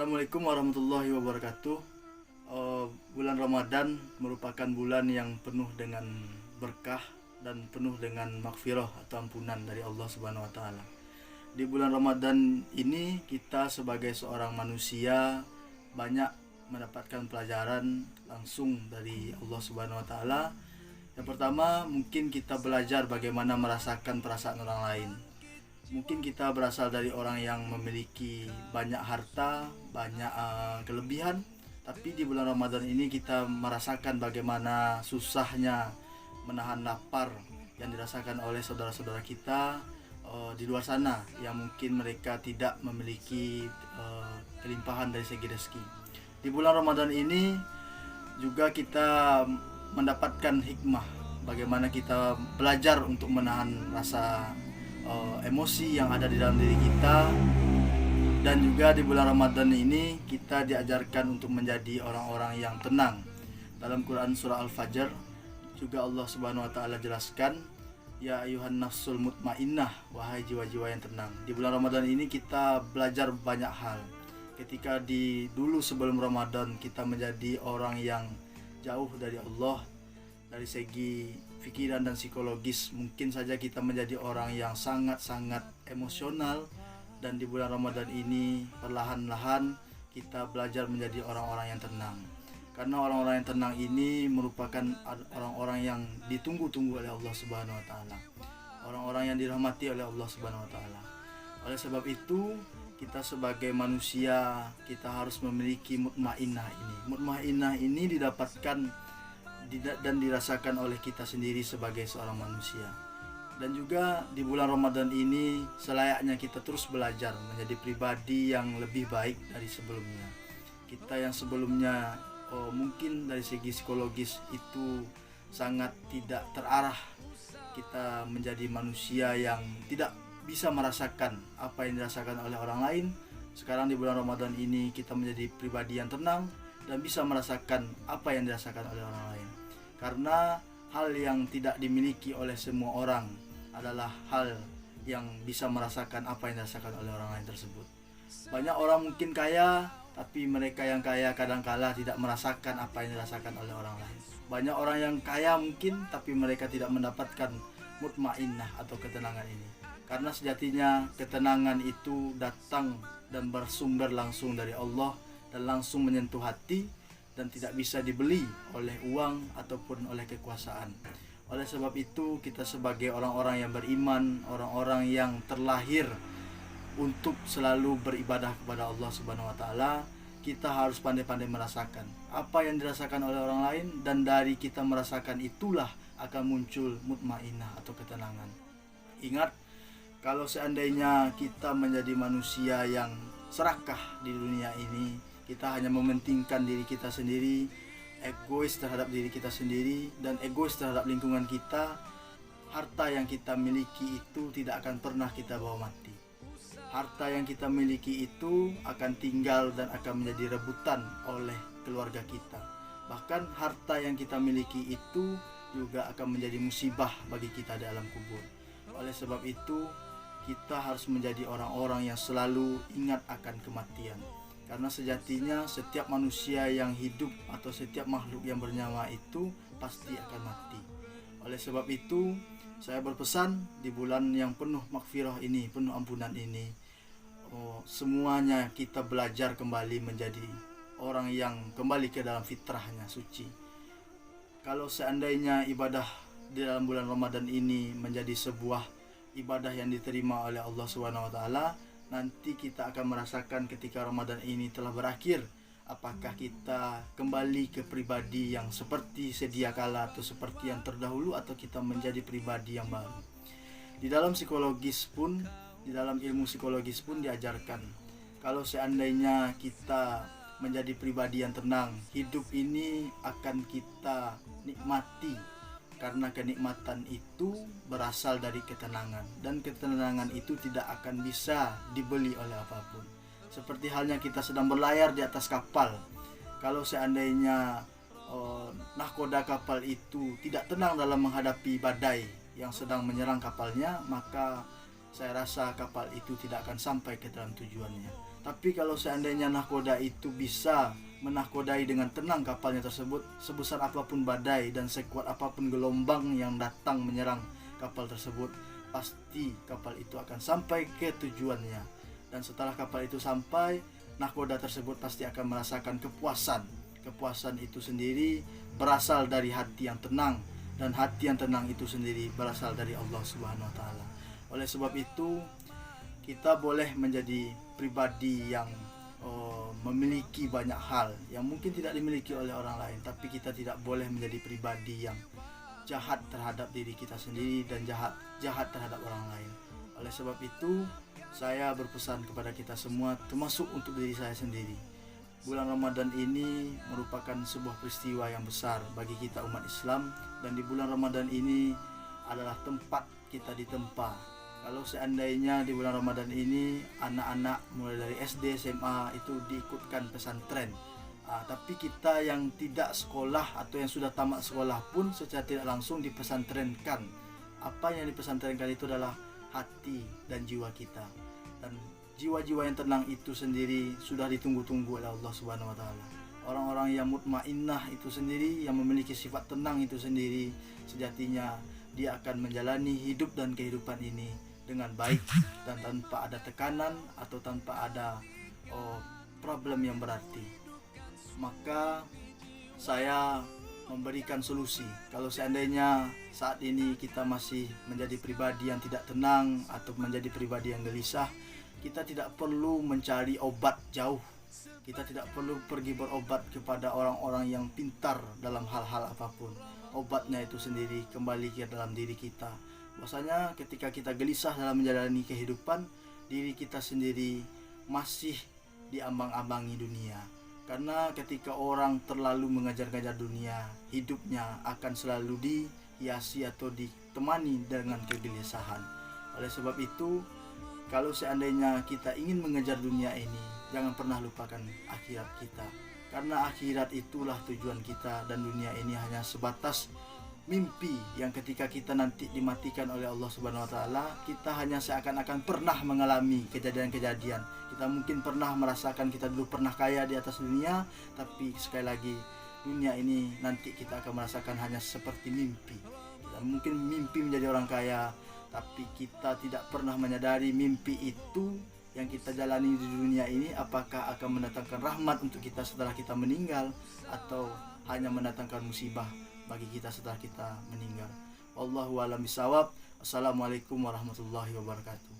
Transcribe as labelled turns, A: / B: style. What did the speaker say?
A: Assalamualaikum warahmatullahi wabarakatuh. Bulan Ramadan merupakan bulan yang penuh dengan berkah dan penuh dengan maghfirah atau ampunan dari Allah Subhanahu wa taala. Di bulan Ramadan ini kita sebagai seorang manusia banyak mendapatkan pelajaran langsung dari Allah Subhanahu wa taala. Yang pertama, mungkin kita belajar bagaimana merasakan perasaan orang lain. Mungkin kita berasal dari orang yang memiliki banyak harta, banyak kelebihan, tapi di bulan Ramadan ini kita merasakan bagaimana susahnya menahan lapar yang dirasakan oleh saudara-saudara kita di luar sana yang mungkin mereka tidak memiliki kelimpahan dari segi rezeki. Di bulan Ramadan ini juga kita mendapatkan hikmah bagaimana kita belajar untuk menahan rasa emosi yang ada di dalam diri kita. Dan juga di bulan Ramadan ini kita diajarkan untuk menjadi orang-orang yang tenang. Dalam Quran surah Al-Fajr juga Allah Subhanahu wa taala jelaskan, ya ayuhan nafsul mutmainnah, wahai jiwa-jiwa yang tenang. Di bulan Ramadan ini kita belajar banyak hal. Ketika dulu sebelum Ramadan kita menjadi orang yang jauh dari Allah dari segi pikiran dan psikologis, mungkin saja kita menjadi orang yang sangat-sangat emosional. Dan di bulan Ramadan ini perlahan-lahan kita belajar menjadi orang-orang yang tenang. Karena orang-orang yang tenang ini merupakan orang-orang yang ditunggu-tunggu oleh Allah Subhanahu wa taala. Orang-orang yang dirahmati oleh Allah Subhanahu wa taala. Oleh sebab itu, kita sebagai manusia kita harus memiliki mutmainnah ini. Mutmainnah ini didapatkan dan dirasakan oleh kita sendiri sebagai seorang manusia. Dan juga di bulan Ramadan ini selayaknya kita terus belajar menjadi pribadi yang lebih baik dari sebelumnya. Kita yang sebelumnya mungkin dari segi psikologis itu sangat tidak terarah. Kita menjadi manusia yang tidak bisa merasakan apa yang dirasakan oleh orang lain. Sekarang di bulan Ramadan ini kita menjadi pribadi yang tenang dan bisa merasakan apa yang dirasakan oleh orang lain. Karena hal yang tidak dimiliki oleh semua orang adalah hal yang bisa merasakan apa yang dirasakan oleh orang lain tersebut. Banyak orang mungkin kaya, tapi mereka yang kaya kadangkala tidak merasakan apa yang dirasakan oleh orang lain. Banyak orang yang kaya mungkin, tapi mereka tidak mendapatkan mutmainnah atau ketenangan ini. Karena sejatinya ketenangan itu datang dan bersumber langsung dari Allah dan langsung menyentuh hati dan tidak bisa dibeli oleh uang ataupun oleh kekuasaan. Oleh sebab itu kita sebagai orang-orang yang beriman, orang-orang yang terlahir untuk selalu beribadah kepada Allah Subhanahu wa taala, kita harus pandai-pandai merasakan apa yang dirasakan oleh orang lain, dan dari kita merasakan itulah akan muncul mutmainnah atau ketenangan. Ingat, kalau seandainya kita menjadi manusia yang serakah di dunia ini, kita hanya mementingkan diri kita sendiri, egois terhadap diri kita sendiri, dan egois terhadap lingkungan kita, harta yang kita miliki itu tidak akan pernah kita bawa mati. Harta yang kita miliki itu akan tinggal dan akan menjadi rebutan oleh keluarga kita. Bahkan harta yang kita miliki itu juga akan menjadi musibah bagi kita di alam kubur. Oleh sebab itu, kita harus menjadi orang-orang yang selalu ingat akan kematian. Karena sejatinya setiap manusia yang hidup atau setiap makhluk yang bernyawa itu pasti akan mati. Oleh sebab itu, saya berpesan di bulan yang penuh maghfirah ini, penuh ampunan ini, semuanya kita belajar kembali menjadi orang yang kembali ke dalam fitrahnya suci. Kalau seandainya ibadah di dalam bulan Ramadan ini menjadi sebuah ibadah yang diterima oleh Allah Subhanahu wa taala, nanti kita akan merasakan ketika Ramadan ini telah berakhir, apakah kita kembali ke pribadi yang seperti sedia kala atau seperti yang terdahulu, atau kita menjadi pribadi yang baru. Di dalam psikologis pun, di dalam ilmu psikologis pun diajarkan, kalau seandainya kita menjadi pribadi yang tenang, hidup ini akan kita nikmati. Karena kenikmatan itu berasal dari ketenangan, dan ketenangan itu tidak akan bisa dibeli oleh apapun. Seperti halnya kita sedang berlayar di atas kapal. Kalau seandainya nahkoda kapal itu tidak tenang dalam menghadapi badai yang sedang menyerang kapalnya, maka saya rasa kapal itu tidak akan sampai ke dalam tujuannya. Tapi kalau seandainya nahkoda itu bisa menahkodai dengan tenang kapalnya tersebut, sebesar apapun badai dan sekuat apapun gelombang yang datang menyerang kapal tersebut, pasti kapal itu akan sampai ke tujuannya. Dan setelah kapal itu sampai, nahkoda tersebut pasti akan merasakan kepuasan. Kepuasan itu sendiri berasal dari hati yang tenang, dan hati yang tenang itu sendiri berasal dari Allah Subhanahu wa taala. Oleh sebab itu, kita boleh menjadi pribadi yang memiliki banyak hal yang mungkin tidak dimiliki oleh orang lain, tapi kita tidak boleh menjadi pribadi yang jahat terhadap diri kita sendiri dan jahat terhadap orang lain. Oleh sebab itu, saya berpesan kepada kita semua, termasuk untuk diri saya sendiri. Bulan Ramadan ini merupakan sebuah peristiwa yang besar bagi kita umat Islam, dan di bulan Ramadan ini adalah tempat kita ditempa. Kalau seandainya di bulan Ramadan ini anak-anak mulai dari SD, SMA itu diikutkan pesantren, tapi kita yang tidak sekolah atau yang sudah tamat sekolah pun secara tidak langsung dipesantrenkan. Apa yang dipesantrenkan itu adalah hati dan jiwa kita, dan jiwa-jiwa yang tenang itu sendiri sudah ditunggu-tunggu oleh Allah Subhanahu wa taala. Orang-orang yang mutmainnah itu sendiri, yang memiliki sifat tenang itu sendiri, sejatinya dia akan menjalani hidup dan kehidupan ini dengan baik dan tanpa ada tekanan atau tanpa ada problem yang berarti. Maka saya memberikan solusi. Kalau seandainya saat ini kita masih menjadi pribadi yang tidak tenang atau menjadi pribadi yang gelisah, kita tidak perlu mencari obat jauh. Kita tidak perlu pergi berobat kepada orang-orang yang pintar dalam hal-hal apapun. Obatnya itu sendiri kembali ke dalam diri kita. Bahwasanya ketika kita gelisah dalam menjalani kehidupan, diri kita sendiri masih diambang-ambangi dunia. Karena ketika orang terlalu mengejar-ngejar dunia, hidupnya akan selalu dihiasi atau ditemani dengan kegelisahan. Oleh sebab itu, kalau seandainya kita ingin mengejar dunia ini, jangan pernah lupakan akhirat kita. Karena akhirat itulah tujuan kita, dan dunia ini hanya sebatas mimpi yang ketika kita nanti dimatikan oleh Allah Subhanahu wa taala, kita hanya seakan-akan pernah mengalami kejadian-kejadian. Kita mungkin pernah merasakan kita dulu pernah kaya di atas dunia, tapi sekali lagi dunia ini nanti kita akan merasakan hanya seperti mimpi. Kita mungkin mimpi menjadi orang kaya, tapi kita tidak pernah menyadari mimpi itu yang kita jalani di dunia ini apakah akan mendatangkan rahmat untuk kita setelah kita meninggal, atau hanya mendatangkan musibah bagi kita setelah kita meninggal. Wallahu a'lam bishawab. Assalamualaikum warahmatullahi wabarakatuh.